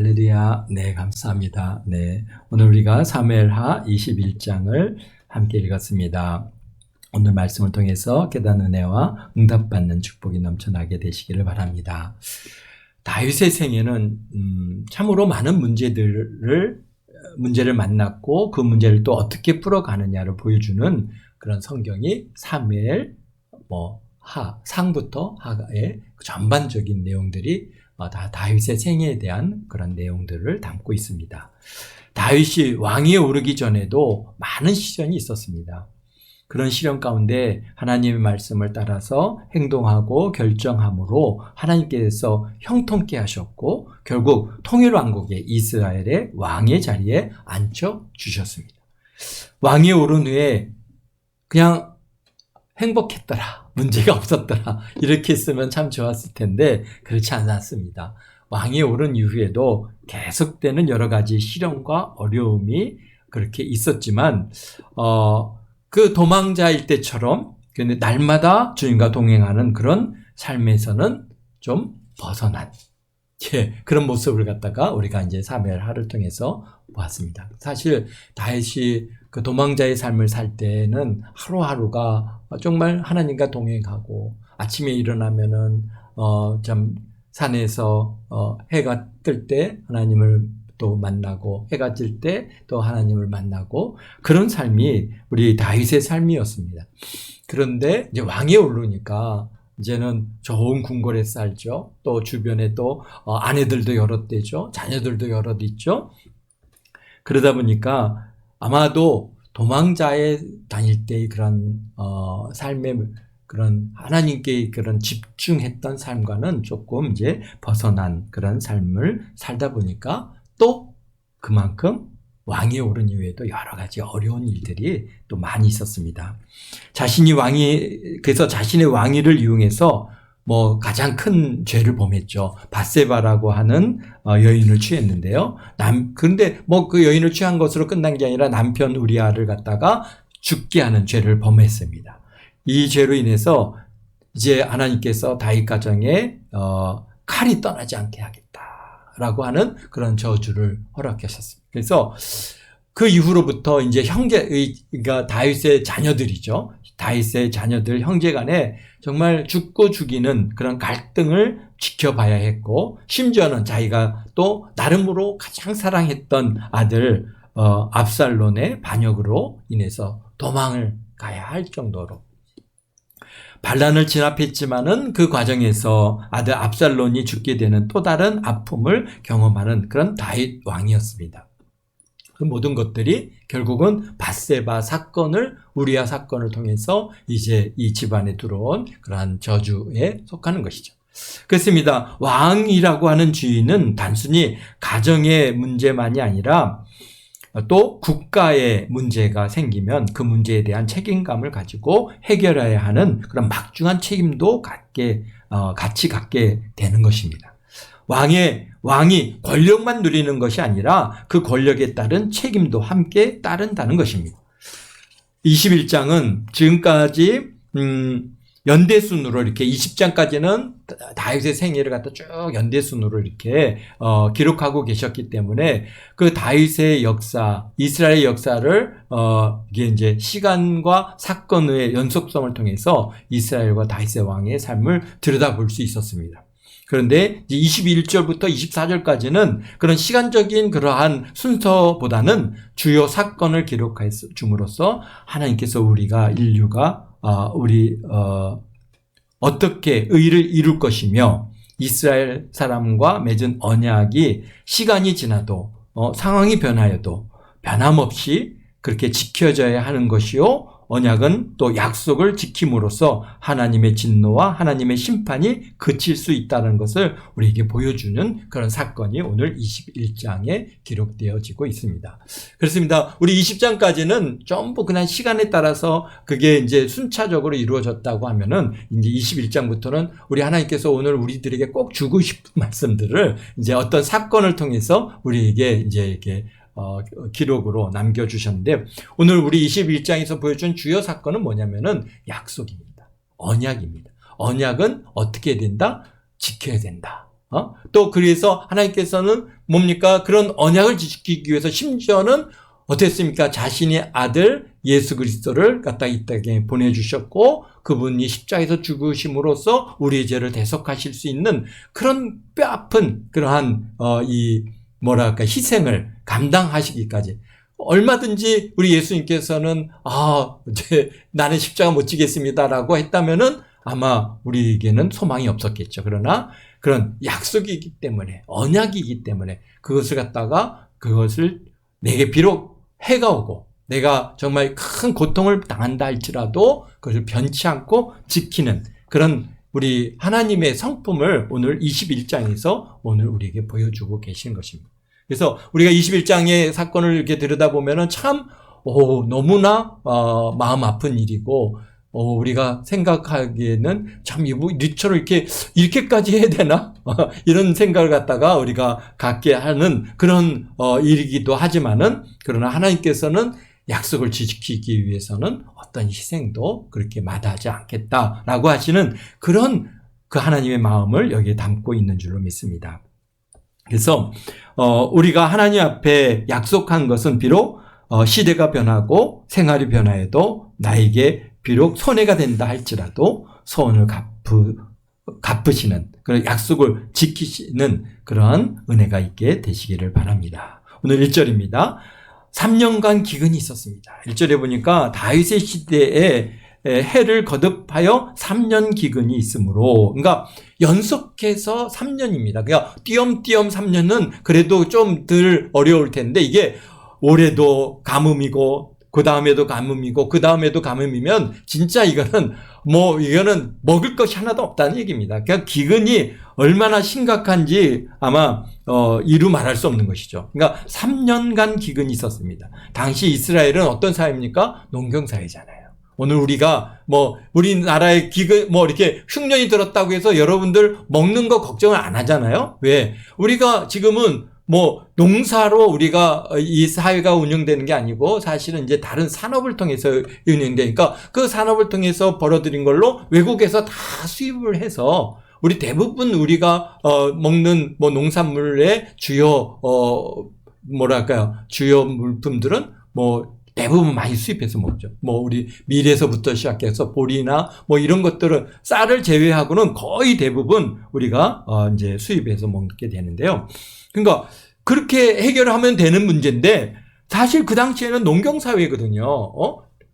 할렐루야. 네, 감사합니다. 네, 오늘 우리가 사무엘하 21장을 함께 읽었습니다. 오늘 말씀을 통해서 깨닫는 은혜와 응답받는 축복이 넘쳐나게 되시기를 바랍니다. 다윗의 생애는 참으로 많은 문제를 만났고 그 문제를 또 어떻게 풀어가느냐를 보여주는 그런 성경이 사무엘 상부터 하의 전반적인 내용들이 다 다윗의 생애에 대한 그런 내용들을 담고 있습니다. 다윗이 왕위에 오르기 전에도 많은 시련이 있었습니다. 그런 시련 가운데 하나님의 말씀을 따라서 행동하고 결정함으로 하나님께서 형통케 하셨고 결국 통일왕국의 이스라엘의 왕의 자리에 앉혀주셨습니다. 왕위에 오른 후에 그냥 행복했더라, 문제가 없었더라 이렇게 했으면 참 좋았을 텐데 그렇지 않았습니다. 왕위에 오른 이후에도 계속되는 여러 가지 시련과 어려움이 그렇게 있었지만 그 도망자일 때처럼 날마다 주님과 동행하는 그런 삶에서는 좀 벗어난 그런 모습을 갖다가 우리가 이제 사무엘하를 통해서 보았습니다. 사실 다윗이 그 도망자의 삶을 살 때는 하루하루가 정말 하나님과 동행하고 아침에 일어나면은 참 산에서 해가 뜰 때 하나님을 또 만나고 해가 질 때 또 하나님을 만나고 그런 삶이 우리 다윗의 삶이었습니다. 그런데 이제 왕위에 오르니까 이제는 좋은 궁궐에 살죠. 또 주변에 또 아내들도 여럿 되죠. 자녀들도 여럿 있죠. 그러다 보니까 아마도 도망자에 다닐 때의 그런 삶의 그런 하나님께 그런 집중했던 삶과는 조금 이제 벗어난 그런 삶을 살다 보니까 또 그만큼 왕위에 오른 이후에도 여러 가지 어려운 일들이 또 많이 있었습니다. 그래서 자신의 왕위를 이용해서 가장 큰 죄를 범했죠. 밧세바라고 하는 여인을 취했는데요. 그런데 그 여인을 취한 것으로 끝난 게 아니라 남편 우리아를 갖다가 죽게 하는 죄를 범했습니다. 이 죄로 인해서 이제 하나님께서 다윗 가정에 칼이 떠나지 않게 하겠다라고 하는 그런 저주를 허락하셨습니다. 그래서 그 이후로부터 이제 그러니까 다윗의 자녀들이죠. 다윗의 자녀들 형제간에 정말 죽고 죽이는 그런 갈등을 지켜봐야 했고 심지어는 자기가 또 나름으로 가장 사랑했던 아들 압살롬의 반역으로 인해서 도망을 가야 할 정도로 반란을 진압했지만은 그 과정에서 아들 압살롬이 죽게 되는 또 다른 아픔을 경험하는 그런 다윗 왕이었습니다. 그 모든 것들이 결국은 밧세바 사건을 우리아 사건을 통해서 이제 이 집안에 들어온 그러한 저주에 속하는 것이죠. 그렇습니다. 왕이라고 하는 주인은 단순히 가정의 문제만이 아니라 또 국가의 문제가 생기면 그 문제에 대한 책임감을 가지고 해결해야 하는 그런 막중한 책임도 같이 갖게 되는 것입니다. 왕이 권력만 누리는 것이 아니라 그 권력에 따른 책임도 함께 따른다는 것입니다. 21장은 지금까지 연대순으로 이렇게 20장까지는 다윗의 생애를 갖다 쭉 연대순으로 이렇게 기록하고 계셨기 때문에 그 다윗의 역사, 이스라엘의 역사를 이게 이제 시간과 사건의 연속성을 통해서 이스라엘과 다윗의 왕의 삶을 들여다볼 수 있었습니다. 그런데 21절부터 24절까지는 그런 시간적인 그러한 순서보다는 주요 사건을 기록해 줌으로써 하나님께서 인류가 어떻게 의를 이룰 것이며 이스라엘 사람과 맺은 언약이 시간이 지나도 상황이 변하여도 변함없이 그렇게 지켜져야 하는 것이요. 언약은 또 약속을 지킴으로써 하나님의 진노와 하나님의 심판이 그칠 수 있다는 것을 우리에게 보여주는 그런 사건이 오늘 21장에 기록되어지고 있습니다. 그렇습니다. 우리 20장까지는 전부 그냥 시간에 따라서 그게 이제 순차적으로 이루어졌다고 하면은 이제 21장부터는 우리 하나님께서 오늘 우리들에게 꼭 주고 싶은 말씀들을 이제 어떤 사건을 통해서 우리에게 이제 이렇게 기록으로 남겨주셨는데 오늘 우리 21장에서 보여준 주요 사건은 뭐냐면은 약속입니다. 언약입니다. 언약은 어떻게 된다? 지켜야 된다. 또 그래서 하나님께서는 뭡니까? 그런 언약을 지키기 위해서 심지어는 어땠습니까? 자신의 아들 예수 그리스도를 갖다 이 땅에 보내주셨고 그분이 십자가에서 죽으심으로써 우리의 죄를 대속하실 수 있는 그런 뼈아픈 그러한 희생을 감당하시기까지 얼마든지 우리 예수님께서는 이제 나는 십자가 못 지겠습니다라고 했다면은 아마 우리에게는 소망이 없었겠죠. 그러나 그런 약속이기 때문에 언약이기 때문에 그것을 내게 비록 해가 오고 내가 정말 큰 고통을 당한다 할지라도 그것을 변치 않고 지키는 그런 우리 하나님의 성품을 오늘 21장에서 오늘 우리에게 보여주고 계시는 것입니다. 그래서 우리가 21장의 사건을 이렇게 들여다보면은 참 너무나 마음 아픈 일이고 우리가 생각하기에는 참 이처럼 이렇게까지 해야 되나? 이런 생각을 갖다가 우리가 갖게 하는 그런 일이기도 하지만은 그러나 하나님께서는 약속을 지키기 위해서는 어떤 희생도 그렇게 마다하지 않겠다라고 하시는 그런 그 하나님의 마음을 여기에 담고 있는 줄로 믿습니다. 그래서 우리가 하나님 앞에 약속한 것은 비록 시대가 변하고 생활이 변화해도 나에게 비록 손해가 된다 할지라도 소원을 갚으시는 그런 약속을 지키시는 그러한 은혜가 있게 되시기를 바랍니다. 오늘 1절입니다. 3년간 기근이 있었습니다. 1절에 보니까 다윗의 시대에 해를 거듭하여 3년 기근이 있으므로, 그러니까 연속해서 3년입니다. 그러니까 띄엄띄엄 3년은 그래도 좀 덜 어려울 텐데 이게 올해도 가뭄이고 그 다음에도 가뭄이고 그 다음에도 가뭄이면 진짜 이거는 먹을 것이 하나도 없다는 얘기입니다. 그러니까 기근이 얼마나 심각한지 아마 이루 말할 수 없는 것이죠. 그러니까 3년간 기근이 있었습니다. 당시 이스라엘은 어떤 사회입니까? 농경사회잖아요. 오늘 우리가 우리나라의 기근 이렇게 흉년이 들었다고 해서 여러분들 먹는 거 걱정을 안 하잖아요. 왜? 우리가 지금은 농사로 우리가 이 사회가 운영되는 게 아니고 사실은 이제 다른 산업을 통해서 운영되니까 그 산업을 통해서 벌어들인 걸로 외국에서 다 수입을 해서 우리 대부분 우리가 먹는 농산물의 주요 주요 물품들은 대부분 많이 수입해서 먹죠. 우리 밀에서부터 시작해서 보리나 이런 것들은 쌀을 제외하고는 거의 대부분 우리가 이제 수입해서 먹게 되는데요. 그러니까 그렇게 해결하면 되는 문제인데 사실 그 당시에는 농경사회거든요.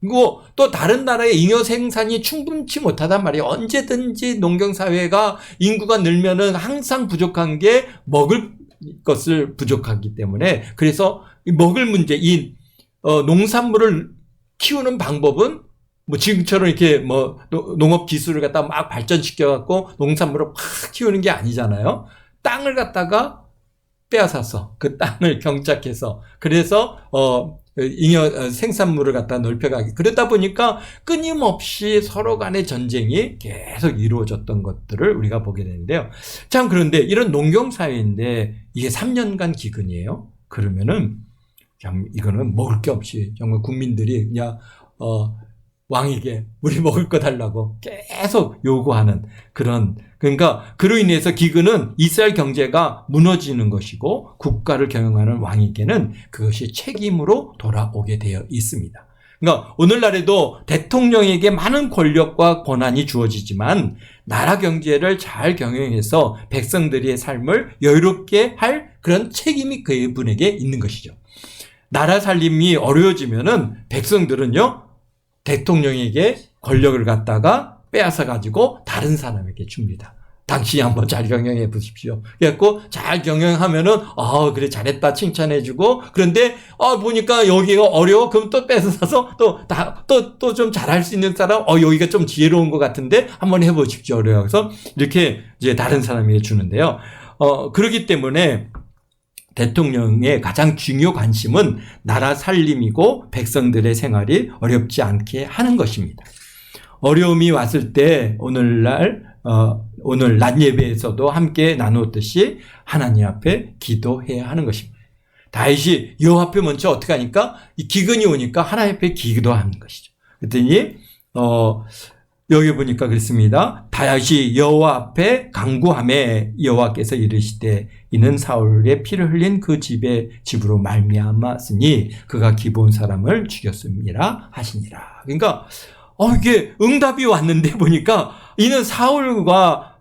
그리고 또 다른 나라의 잉여 생산이 충분치 못하단 말이에요. 언제든지 농경사회가 인구가 늘면은 항상 부족한 게 먹을 것을 부족하기 때문에 그래서 먹을 문제, 농산물을 키우는 방법은 지금처럼 이렇게 농업 기술을 갖다가 막 발전시켜갖고 농산물을 확 키우는 게 아니잖아요. 땅을 갖다가 빼앗아서 그 땅을 경작해서 그래서 잉여 생산물을 갖다 넓혀가기 그러다 보니까 끊임없이 서로 간의 전쟁이 계속 이루어졌던 것들을 우리가 보게 되는데요. 참 그런데 이런 농경사회인데 이게 3년간 기근이에요. 그러면은 참 이거는 먹을 게 없이 정말 국민들이 그냥 왕에게 우리 먹을 거 달라고 계속 요구하는 그러니까 그로 인해서 기근은 이스라엘 경제가 무너지는 것이고 국가를 경영하는 왕에게는 그것이 책임으로 돌아오게 되어 있습니다. 그러니까 오늘날에도 대통령에게 많은 권력과 권한이 주어지지만 나라 경제를 잘 경영해서 백성들의 삶을 여유롭게 할 그런 책임이 그분에게 있는 것이죠. 나라 살림이 어려워지면은 백성들은요 대통령에게 권력을 갖다가 빼앗아 가지고 다른 사람에게 줍니다. 당신이 한번 잘 경영해 보십시오. 그래갖고 잘 경영하면은 그래 잘했다 칭찬해주고 그런데 보니까 여기가 어려워 그럼 또 뺏어서 또 좀 잘할 수 있는 사람 여기가 좀 지혜로운 것 같은데 한번 해보십시오. 그래서 이렇게 이제 다른 사람에게 주는데요. 그렇기 때문에 대통령의 가장 중요 관심은 나라 살림이고 백성들의 생활이 어렵지 않게 하는 것입니다. 어려움이 왔을 때 오늘 낮 예배에서도 함께 나누었듯이 하나님 앞에 기도해야 하는 것입니다. 다윗이 여호와 앞에 먼저 어떻게 하니까 이 기근이 오니까 하나님 앞에 기도하는 것이죠. 그랬더니 여기 보니까 그렇습니다. 다윗이 여호와 앞에 간구하매 여호와께서 이르시되 이는 사울의 피를 흘린 그 집으로 말미암았으니 그가 기브온 사람을 죽였음이라 하시니라. 그러니까 이게 응답이 왔는데 보니까 이는 사울과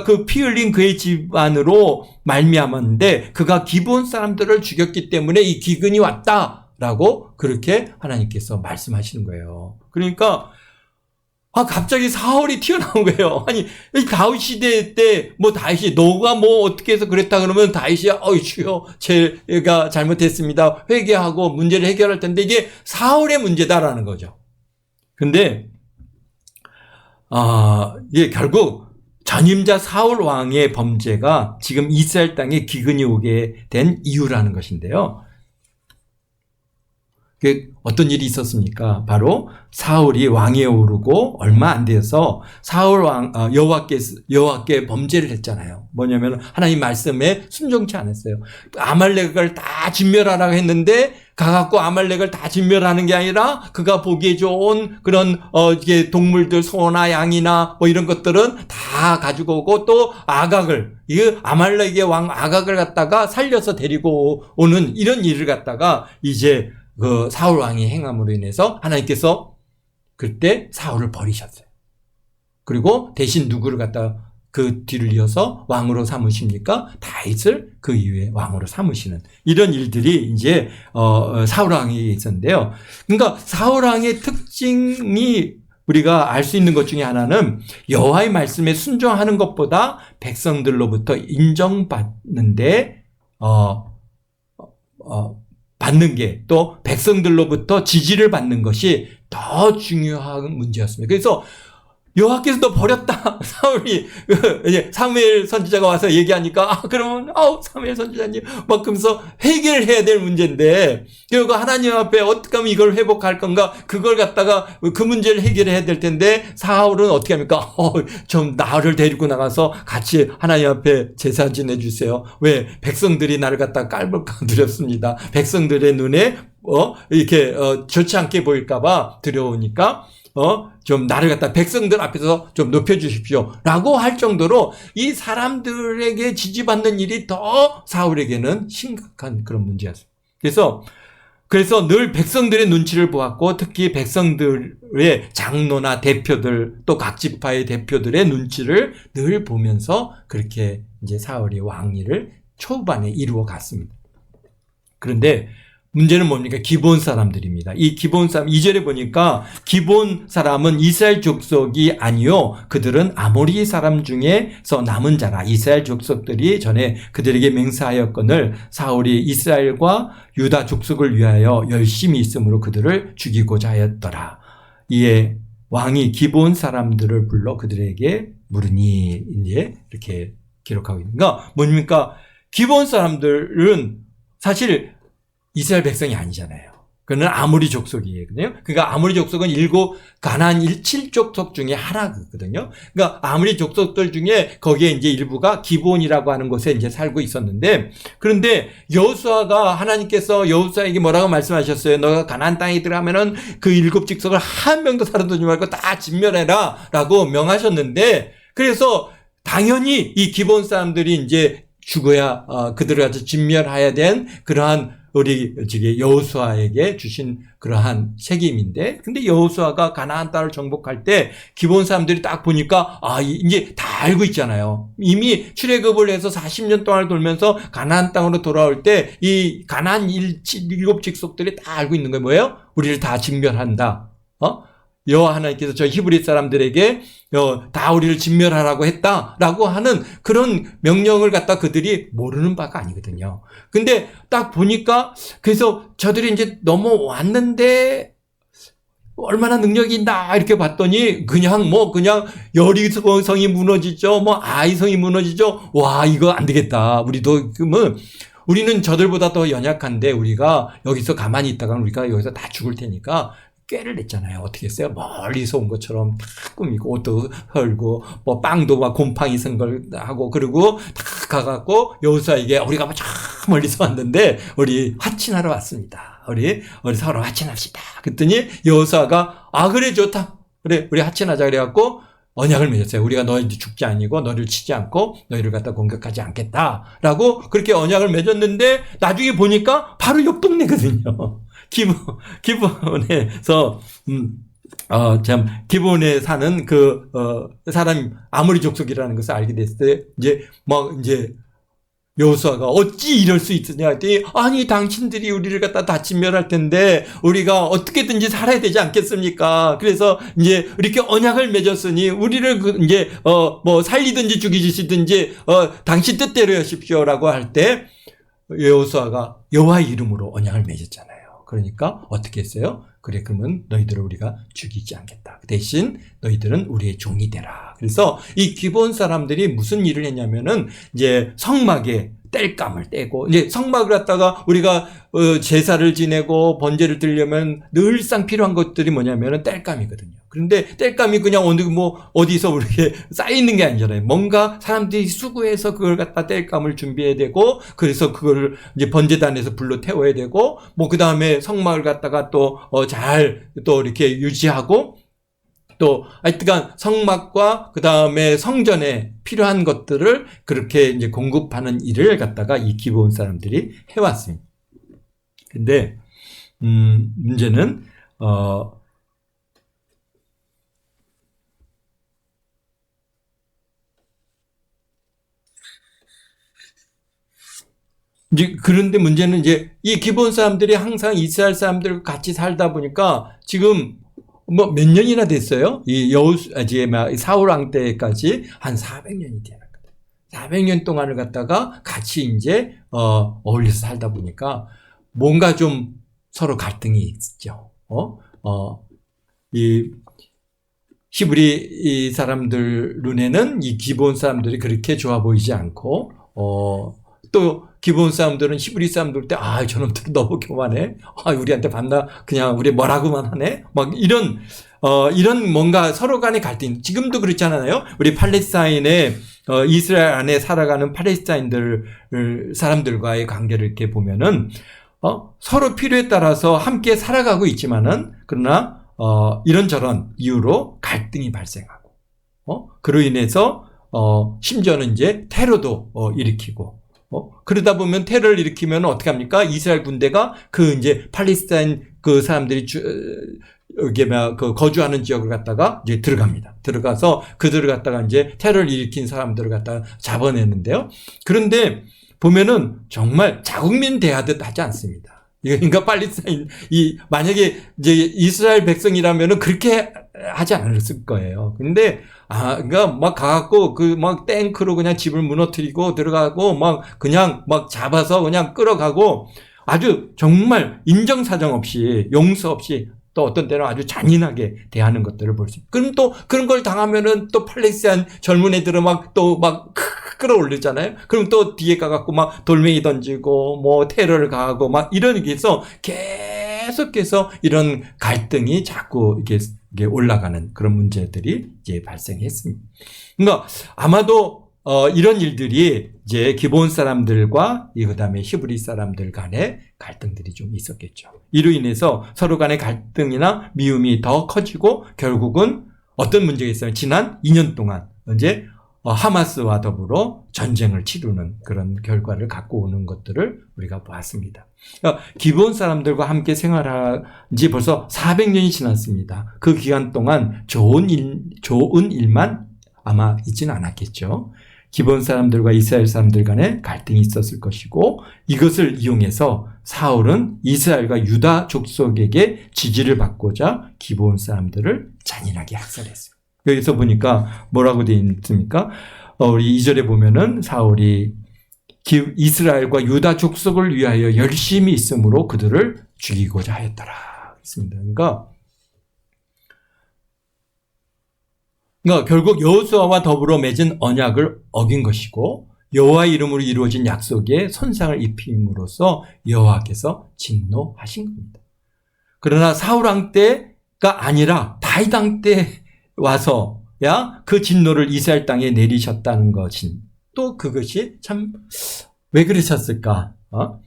그 피 흘린 그의 집안으로 말미암았는데 그가 기브온 사람들을 죽였기 때문에 이 기근이 왔다라고 그렇게 하나님께서 말씀하시는 거예요. 그러니까 갑자기 사울이 튀어나온 거예요. 아니, 다윗 시대 때, 다윗이, 너가 어떻게 해서 그랬다 그러면 다윗이, 주여, 제가 잘못했습니다. 회개하고 문제를 해결할 텐데, 이게 사울의 문제다라는 거죠. 근데, 이게 결국, 전임자 사울 왕의 범죄가 지금 이스라엘 땅에 기근이 오게 된 이유라는 것인데요. 어떤 일이 있었습니까? 바로 사울이 왕위에 오르고 얼마 안 돼서 사울 왕 여호와께 범죄를 했잖아요. 뭐냐면 하나님 말씀에 순종치 않았어요. 아말렉을 다 진멸하라고 했는데 가갖고 아말렉을 다 진멸하는 게 아니라 그가 보기에 좋은 그런 이게 동물들 소나 양이나 이런 것들은 다 가지고 오고 또 아각을 이 아말렉의 왕 아각을 갖다가 살려서 데리고 오는 이런 일을 갖다가 이제 그 사울 왕이 행함으로 인해서 하나님께서 그때 사울을 버리셨어요. 그리고 대신 누구를 갖다 그 뒤를 이어서 왕으로 삼으십니까? 다윗을 그 이후에 왕으로 삼으시는 이런 일들이 이제 사울 왕이 있었는데요. 그러니까 사울 왕의 특징이 우리가 알 수 있는 것 중에 하나는 여호와의 말씀에 순종하는 것보다 백성들로부터 인정받는데 받는 게 또 백성들로부터 지지를 받는 것이 더 중요한 문제였습니다. 그래서 여호와께서 너 버렸다. 사울이 사무엘 선지자가 와서 얘기하니까 그러면 사무엘 선지자님 막 그러면서 회개를 해야 될 문제인데 그리고 하나님 앞에 어떻게 하면 이걸 회복할 건가 그걸 갖다가 그 문제를 해결해야 될 텐데 사울은 어떻게 합니까? 좀 나를 데리고 나가서 같이 하나님 앞에 제사 지내주세요. 왜? 백성들이 나를 갖다가 깔볼까 두렵습니다. 백성들의 눈에 이렇게 좋지 않게 보일까봐 두려우니까 좀 나를 갖다 백성들 앞에서 좀 높여주십시오. 라고 할 정도로 이 사람들에게 지지받는 일이 더 사울에게는 심각한 그런 문제였어요. 그래서 늘 백성들의 눈치를 보았고 특히 백성들의 장로나 대표들 또 각 지파의 대표들의 눈치를 늘 보면서 그렇게 이제 사울이 왕위를 초반에 이루어 갔습니다. 그런데 문제는 뭡니까? 기브온 사람들입니다. 이 기브온 사람 2절에 보니까 기브온 사람은 이스라엘 족속이 아니요 그들은 아모리 사람 중에서 남은 자라. 이스라엘 족속들이 전에 그들에게 맹세하였거늘 사울이 이스라엘과 유다 족속을 위하여 열심히 있으므로 그들을 죽이고자 하였더라. 이에 왕이 기브온 사람들을 불러 그들에게 물으니 이제 이렇게 기록하고 있는 거 뭡니까? 기브온 사람들은 사실 이스라엘 백성이 아니잖아요. 그는 아모리 족속이거든요. 그러니까 아모리 족속은 가나안 7족속 중에 하나거든요. 그러니까 아모리 족속들 중에 거기에 이제 일부가 기브온이라고 하는 곳에 이제 살고 있었는데 그런데 여호수아가 하나님께서 여호수아에게 뭐라고 말씀하셨어요? 너가 가나안 땅에 들어가면은 그 7족속을 한 명도 살아두지 말고 다 진멸해라라고 명하셨는데 그래서 당연히 이 기브온 사람들이 이제 죽어야 그들을 아주 진멸해야 된 그러한 우리 여호수아에게 주신 그러한 책임인데 근데 여호수아가 가나안 땅을 정복할 때 기브온 사람들이 딱 보니까 이제 다 알고 있잖아요. 이미 출애굽을 해서 40년 동안 돌면서 가나안 땅으로 돌아올 때 이 가나안 7족속들이 다 알고 있는 거예요. 뭐예요? 우리를 다 진멸한다. 여호와 하나님께서 저 히브리 사람들에게 다 우리를 진멸하라고 했다라고 하는 그런 명령을 갖다 그들이 모르는 바가 아니거든요. 근데 딱 보니까 그래서 저들이 이제 넘어왔는데 얼마나 능력이 있나 이렇게 봤더니 그냥 여리고성이 무너지죠. 아이성이 무너지죠. 와 이거 안 되겠다. 우리도 그러면 우리는 저들보다 더 연약한데 우리가 여기서 가만히 있다가는 우리가 여기서 다 죽을 테니까 꾀를 냈잖아요. 어떻게 했어요? 멀리서 온 것처럼 다 꾸미고 옷도 헐고 빵도 막 곰팡이 쓴 걸 하고 그리고 다 가갖고 여호수아에게 우리가 저 멀리서 왔는데 우리 화친하러 왔습니다. 우리 서로 화친합시다. 그랬더니 여호수아가 그래 좋다. 그래, 우리 합친하자 그래갖고 언약을 맺었어요. 우리가 너희들 죽지 아니고 너희를 치지 않고 너희를 갖다 공격하지 않겠다라고 그렇게 언약을 맺었는데 나중에 보니까 바로 옆 동네거든요. 기본에서 참 기본에 사는 사람 아모리 족속이라는 것을 알게 됐을 때 이제 여호수아가 어찌 이럴 수 있느냐 했더니 아니 당신들이 우리를 갖다 다 진멸할 텐데 우리가 어떻게든지 살아야 되지 않겠습니까? 그래서 이제 이렇게 언약을 맺었으니 우리를 이제 뭐 살리든지 죽이시든지 당신 뜻대로 하십시오라고 할 때 여호수아가 여호와의 이름으로 언약을 맺었잖아요. 그러니까 어떻게 했어요? 그래, 그러면 너희들을 우리가 죽이지 않겠다. 대신 너희들은 우리의 종이 되라. 그래서 이 기본 사람들이 무슨 일을 했냐면은 이제 성막에 땔감을 떼고, 이제 성막을 갖다가 우리가 제사를 지내고 번제를 드리려면 늘상 필요한 것들이 뭐냐면은 땔감이거든요. 그런데 땔감이 그냥 어디서 이렇게 쌓이는 게 아니잖아요. 뭔가 사람들이 수고해서 그걸 갖다 땔감을 준비해야 되고, 그래서 그걸 이제 번제단에서 불로 태워야 되고, 그 다음에 성막을 갖다가 또 이렇게 유지하고, 또 하여튼간 성막과 그 다음에 성전에 필요한 것들을 그렇게 이제 공급하는 일을 갖다가 이 기브온 사람들이 해왔습니다. 근데 문제는 그런데 문제는 이제 이 기브온 사람들이 항상 이스라엘 사람들과 같이 살다 보니까 지금 몇 년이나 됐어요? 사울 왕 때까지 한 400년이 되었거든요. 400년 동안을 갖다가 같이 이제, 어울려서 살다 보니까 뭔가 좀 서로 갈등이 있죠. 이 히브리 사람들 눈에는 이 기브온 사람들이 그렇게 좋아 보이지 않고, 또 기브온 사람들은 히브리 사람들 때 저놈들 너무 교만해. 우리한테 반다 그냥 우리 뭐라고만 하네. 막 이런 뭔가 서로 간의 갈등. 지금도 그렇잖아요. 우리 팔레스타인에 이스라엘 안에 살아가는 팔레스타인들 사람들과의 관계를 이렇게 보면은 서로 필요에 따라서 함께 살아가고 있지만은 그러나 이런저런 이유로 갈등이 발생하고 그로 인해서 심지어는 이제 테러도 일으키고 그러다 보면 테러를 일으키면 어떻게 합니까? 이스라엘 군대가 이제 팔레스타인 사람들이 거주하는 지역을 갖다가 이제 들어갑니다. 들어가서 그들을 갖다가 이제 테러를 일으킨 사람들을 갖다가 잡아내는데요. 그런데 보면은 정말 자국민 대하듯 하지 않습니다. 그러니까 팔레스타인, 만약에 이제 이스라엘 백성이라면은 그렇게 하지 않았을 거예요. 근데, 그러니까 막 가갖고 막 탱크로 그냥 집을 무너뜨리고 들어가고 그냥 잡아서 그냥 끌어가고 아주 정말 인정사정 없이 용서 없이 또 어떤 때는 아주 잔인하게 대하는 것들을 볼 수 있어요. 그럼 또 그런 걸 당하면은 또 팔레스타인 젊은 애들은 끌어올리잖아요. 그럼 또 뒤에 가갖고 돌멩이 던지고 테러를 가하고 이런 게 있어 계속해서 이런 갈등이 자꾸 이게 올라가는 그런 문제들이 이제 발생했습니다. 그러니까 아마도 이런 일들이 이제 기본 사람들과 그다음에 히브리 사람들 간의 갈등들이 좀 있었겠죠. 이로 인해서 서로 간의 갈등이나 미움이 더 커지고 결국은 어떤 문제가 있어요? 지난 2년 동안 이제 하마스와 더불어 전쟁을 치르는 그런 결과를 갖고 오는 것들을 우리가 보았습니다. 그러니까 기본 사람들과 함께 생활한 지 벌써 400년이 지났습니다. 그 기간 동안 좋은 일만 아마 있지는 않았겠죠. 기본 사람들과 이스라엘 사람들 간에 갈등이 있었을 것이고 이것을 이용해서 사울은 이스라엘과 유다 족속에게 지지를 받고자 기본 사람들을 잔인하게 학살했어요. 여기서 보니까 뭐라고 되어 있습니까? 우리 2절에 보면은 사울이 이스라엘과 유다 족속을 위하여 열심히 있으므로 그들을 죽이고자 하였더라. 그렇습니다. 그러니까 결국 여호수아와 더불어 맺은 언약을 어긴 것이고 여호와의 이름으로 이루어진 약속에 손상을 입힘으로써 여호와께서 진노하신 겁니다. 그러나 사울 왕 때가 아니라 다윗 왕 때 와서야 그 진노를 이스라엘 땅에 내리셨다는 것인 또 그것이 참 왜 그러셨을까? 그러니까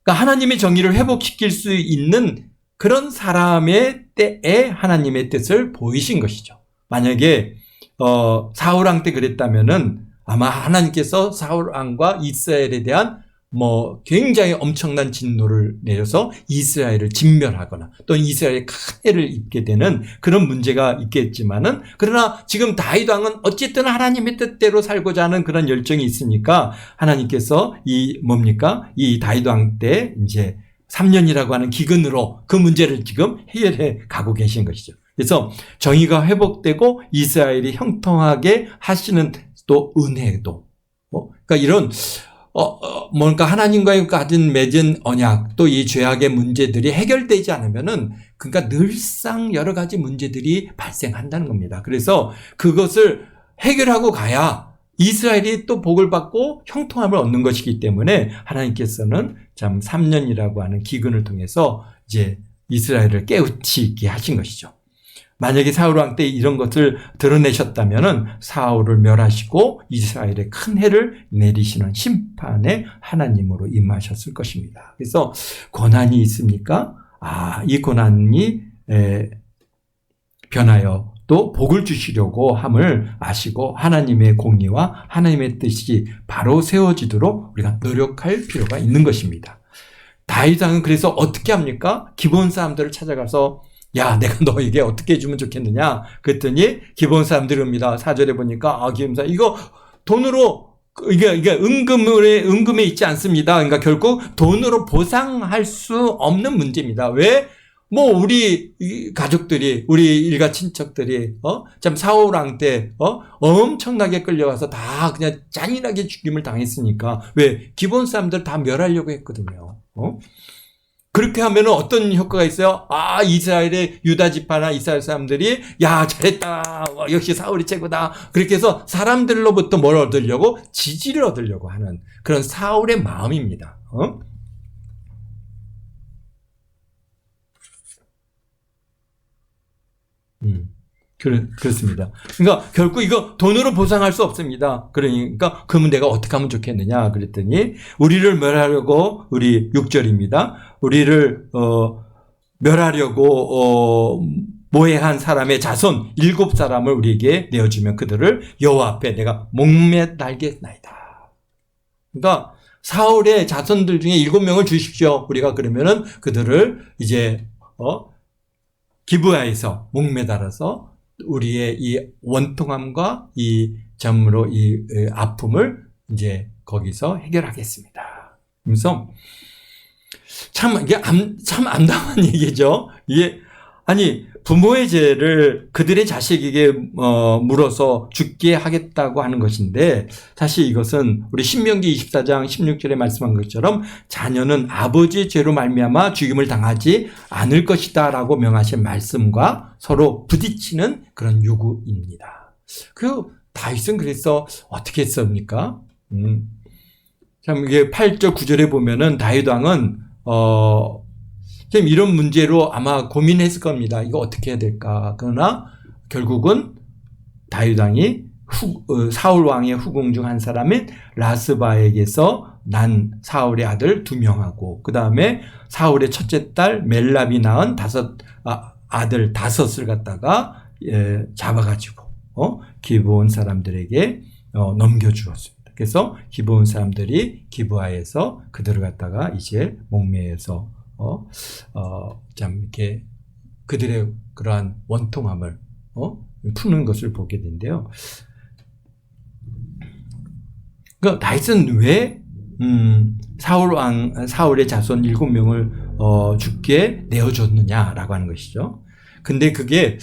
하나님의 정의를 회복시킬 수 있는 그런 사람의 때에 하나님의 뜻을 보이신 것이죠. 만약에 사울 왕 때 그랬다면은 아마 하나님께서 사울 왕과 이스라엘에 대한 굉장히 엄청난 진노를 내려서 이스라엘을 진멸하거나 또는 이스라엘에 큰 해를 입게 되는 그런 문제가 있겠지만은, 그러나 지금 다윗 왕은 어쨌든 하나님의 뜻대로 살고자 하는 그런 열정이 있으니까 하나님께서 이 다윗 왕 때 이제 3년이라고 하는 기근으로 그 문제를 지금 해결해 가고 계신 것이죠. 그래서 정의가 회복되고 이스라엘이 형통하게 하시는 또 은혜도, 그러니까 이런 하나님과의 맺은 언약, 또 이 죄악의 문제들이 해결되지 않으면은, 그러니까 늘상 여러 가지 문제들이 발생한다는 겁니다. 그래서 그것을 해결하고 가야 이스라엘이 또 복을 받고 형통함을 얻는 것이기 때문에 하나님께서는 참 3년이라고 하는 기근을 통해서 이제 이스라엘을 깨우치게 하신 것이죠. 만약에 사울 왕 때 이런 것을 드러내셨다면은 사울을 멸하시고 이스라엘에 큰 해를 내리시는 심판의 하나님으로 임하셨을 것입니다. 그래서 고난이 있습니까? 이 고난이 변하여 또 복을 주시려고 함을 아시고 하나님의 공의와 하나님의 뜻이 바로 세워지도록 우리가 노력할 필요가 있는 것입니다. 다윗 왕은 그래서 어떻게 합니까? 기브온 사람들을 찾아가서 야, 내가 너에게 어떻게 해주면 좋겠느냐? 그랬더니 기브온 사람들이 옵니다. 4절에 보니까 기브온 사람 이거 돈으로 이게 은금에 있지 않습니다. 그러니까 결국 돈으로 보상할 수 없는 문제입니다. 왜? 우리 가족들이, 우리 일가 친척들이, 참 사울 왕 때, 엄청나게 끌려가서 다 그냥 잔인하게 죽임을 당했으니까. 왜? 기브온 사람들 다 멸하려고 했거든요. 그렇게 하면 어떤 효과가 있어요? 이스라엘의 유다 지파나 이스라엘 사람들이 야, 잘했다. 역시 사울이 최고다. 그렇게 해서 사람들로부터 뭘 얻으려고? 지지를 얻으려고 하는 그런 사울의 마음입니다. 그렇습니다. 그러니까 결국 이거 돈으로 보상할 수 없습니다. 그러니까 그러면 내가 어떻게 하면 좋겠느냐 그랬더니 우리를 멸하려고, 우리 6절입니다. 우리를 멸하려고 모해한 사람의 자손 7사람을 우리에게 내어주면 그들을 여호와 앞에 내가 목매달겠나이다. 그러니까 사울의 자손들 중에 7명을 주십시오. 우리가 그러면은 그들을 이제 기브야에서 목매달아서 우리의 이 원통함과 이 점으로 이 아픔을 이제 거기서 해결하겠습니다. 그래서 이게 참 암담한 얘기죠. 이게 부모의 죄를 그들의 자식에게 물어서 죽게 하겠다고 하는 것인데, 사실 이것은 우리 신명기 24장 16절에 말씀한 것처럼 자녀는 아버지의 죄로 말미암아 죽임을 당하지 않을 것이다 라고 명하신 말씀과 서로 부딪히는 그런 요구입니다. 다윗은 그래서 어떻게 했습니까? 참 이게 8절 9절에 보면은 다윗 왕은 지금 이런 문제로 아마 고민했을 겁니다. 이거 어떻게 해야 될까? 그러나 결국은 다윗 왕이 사울 왕의 후궁 중 한 사람인 라스바에게서 난 사울의 아들 2명하고 그 다음에 사울의 첫째 딸 멜랍이 낳은 아들 5을 갖다가 잡아가지고 기브온 사람들에게 넘겨주었습니다. 그래서 기브온 사람들이 기브아에서 그들을 갖다가 이제 목매에서 참 이렇게 그들의 그러한 원통함을 푸는 것을 보게 된대요. 그러니까 다윗은 왜 사울의 자손 7명을 죽게 내어줬느냐라고 하는 것이죠. 근데 그게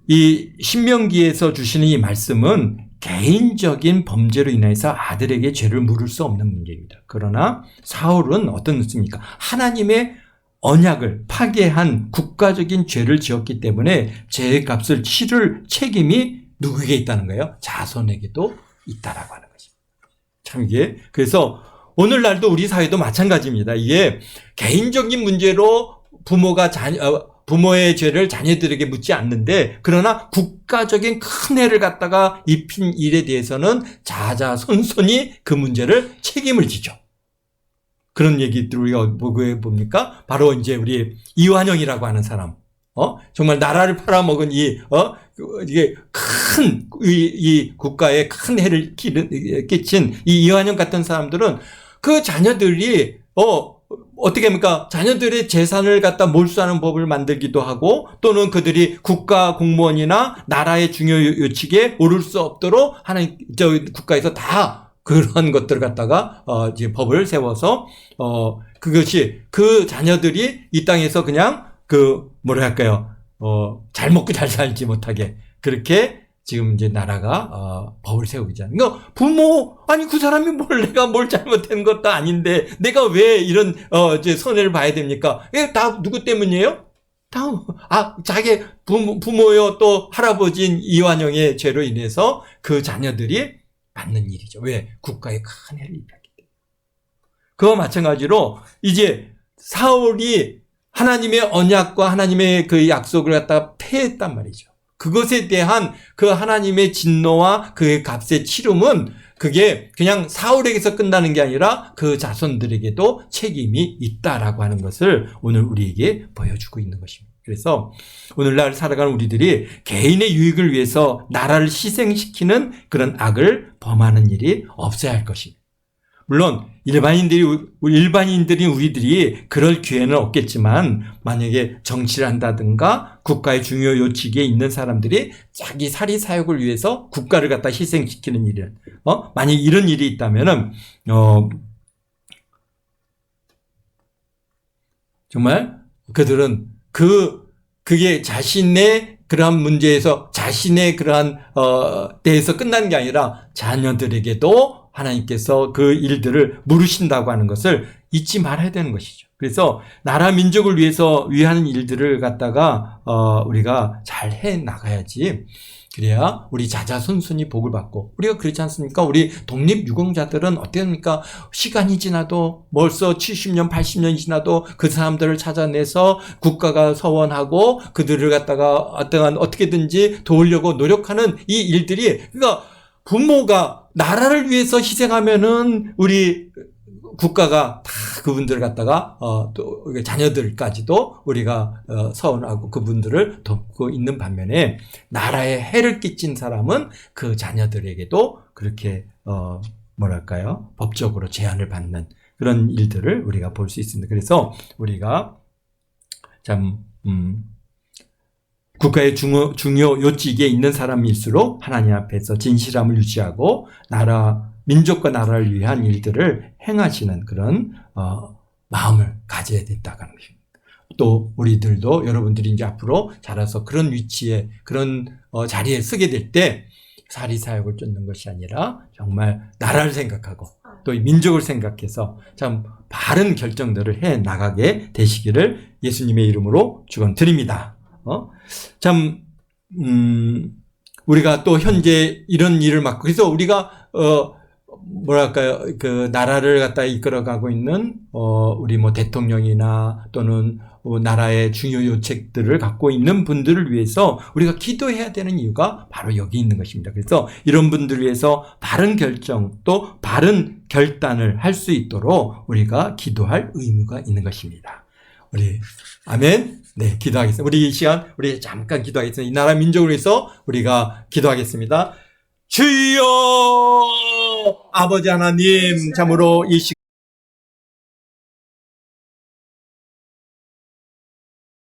이 신명기에서 주시는 이 말씀은 개인적인 범죄로 인해서 아들에게 죄를 물을 수 없는 문제입니다. 그러나 사울은 어떻습니까? 하나님의 언약을 파괴한 국가적인 죄를 지었기 때문에 죄의 값을 치를 책임이 누구에게 있다는 거예요? 자손에게도 있다라고 하는 것입니다. 참 이게 그래서 오늘날도 우리 사회도 마찬가지입니다. 이게 개인적인 문제로 부모의 죄를 자녀들에게 묻지 않는데, 그러나 국가적인 큰 해를 갖다가 입힌 일에 대해서는 자자손손이 그 문제를 책임을 지죠. 그런 얘기들 우리가 뭐에 봅니까? 바로 이제 우리 이완영이라고 하는 사람. 정말 나라를 팔아먹은 이게 이 국가에 큰 해를 끼친 이 이완영 같은 사람들은 그 자녀들이, 어떻게 합니까? 자녀들의 재산을 갖다 몰수하는 법을 만들기도 하고, 또는 그들이 국가 공무원이나 나라의 중요 요직에 오를 수 없도록 하는, 국가에서 다 그런 것들을 갖다가, 이제 법을 세워서, 그것이 그 자녀들이 이 땅에서 그냥 뭐랄까요, 잘 먹고 잘 살지 못하게 그렇게 지금 이제 나라가 법을 세우잖아요. 그러니까 아니 그 사람이 내가 뭘 잘못한 것도 아닌데 내가 왜 이런 이제 손해를 봐야 됩니까? 이게 다 누구 때문이에요? 자기 부모요 또 할아버지인 이완영의 죄로 인해서 그 자녀들이 받는 일이죠. 왜? 국가에 큰 해를 입혔기 때문에. 그와 마찬가지로 이제 사울이 하나님의 언약과 하나님의 그 약속을 갖다가 폐했단 말이죠. 그것에 대한 그 하나님의 진노와 그의 값의 치름은 그게 그냥 사울에게서 끝나는 게 아니라 그 자손들에게도 책임이 있다라고 하는 것을 오늘 우리에게 보여주고 있는 것입니다. 그래서 오늘날 살아가는 우리들이 개인의 유익을 위해서 나라를 희생시키는 그런 악을 범하는 일이 없어야 할 것입니다. 물론 일반인들인 우리들이 그럴 기회는 없겠지만, 만약에 정치를 한다든가 국가의 중요 요직에 있는 사람들이 자기 사리 사욕을 위해서 국가를 갖다 희생시키는 일은, 만약 이런 일이 있다면은 정말 그들은 그게 자신의 그러한 문제에서 자신의 그러한 대해서 끝나는 게 아니라 자녀들에게도 하나님께서 그 일들을 물으신다고 하는 것을 잊지 말아야 되는 것이죠. 그래서 나라 민족을 위해서 위하는 일들을 갖다가 우리가 잘 해 나가야지. 그래야 우리 자자손손이 복을 받고, 우리가 그렇지 않습니까? 우리 독립유공자들은 어떻습니까? 시간이 지나도 벌써 70년, 80년이 지나도 그 사람들을 찾아내서 국가가 서원하고 그들을 갖다가 어떻게든지 도우려고 노력하는 이 일들이, 그러니까 부모가 나라를 위해서 희생하면은 우리 국가가 다 그분들을 갖다가 또 자녀들까지도 우리가 서운하고 그분들을 돕고 있는 반면에, 나라에 해를 끼친 사람은 그 자녀들에게도 그렇게 법적으로 제한을 받는 그런 일들을 우리가 볼 수 있습니다. 그래서 우리가 참 국가의 중요 요직에 있는 사람일수록 하나님 앞에서 진실함을 유지하고 민족과 나라를 위한 일들을 행하시는 그런 마음을 가져야 된다는 것입니다. 또 우리들도, 여러분들이 이제 앞으로 자라서 그런 위치에, 그런 자리에 서게 될 때 사리사욕을 쫓는 것이 아니라 정말 나라를 생각하고 또 민족을 생각해서 참 바른 결정들을 해 나가게 되시기를 예수님의 이름으로 축원드립니다. 우리가 또 현재 이런 일을 맡고, 그래서 우리가 그 나라를 갖다 이끌어가고 있는 우리 대통령이나 또는 나라의 중요 요직들을 갖고 있는 분들을 위해서 우리가 기도해야 되는 이유가 바로 여기 있는 것입니다. 그래서 이런 분들을 위해서 바른 결정 또 바른 결단을 할 수 있도록 우리가 기도할 의무가 있는 것입니다. 아멘. 네, 기도하겠습니다. 우리 이 시간 우리 잠깐 기도하겠습니다. 이 나라 민족을 위해서 우리가 기도하겠습니다. 주여, 아버지 하나님, 참으로 이 시간